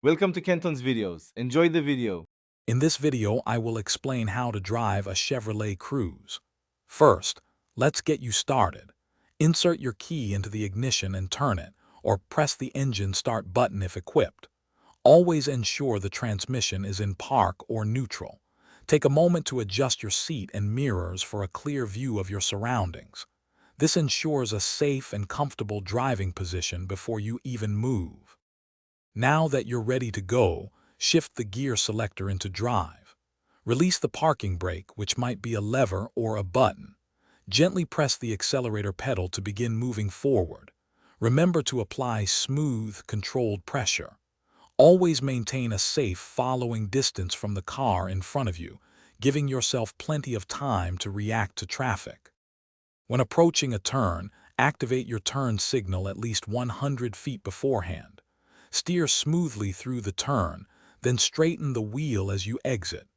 Welcome to Kenton's videos. Enjoy the video. In this video, I will explain how to drive a Chevrolet Cruze. First, let's get you started. Insert your key into the ignition and turn it, or press the engine start button if equipped. Always ensure the transmission is in park or neutral. Take a moment to adjust your seat and mirrors for a clear view of your surroundings. This ensures a safe and comfortable driving position before you even move. Now that you're ready to go, shift the gear selector into drive. Release the parking brake, which might be a lever or a button. Gently press the accelerator pedal to begin moving forward. Remember to apply smooth, controlled pressure. Always maintain a safe following distance from the car in front of you, giving yourself plenty of time to react to traffic. When approaching a turn, activate your turn signal at least 100 feet beforehand. Steer smoothly through the turn, then straighten the wheel as you exit.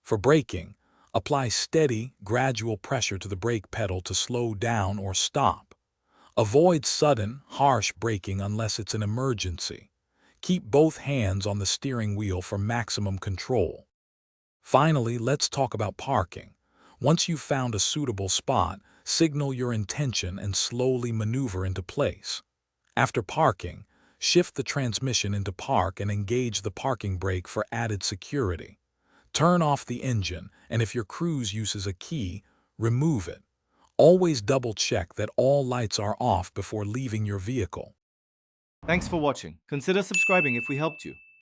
For braking, apply steady, gradual pressure to the brake pedal to slow down or stop. Avoid sudden, harsh braking unless it's an emergency. Keep both hands on the steering wheel for maximum control. Finally, let's talk about parking. Once you've found a suitable spot, signal your intention and slowly maneuver into place. After parking, shift the transmission into park and engage the parking brake for added security. Turn off the engine, and if your Cruze uses a key, remove it. Always double-check that all lights are off before leaving your vehicle. Thanks for watching. Consider subscribing if we helped you.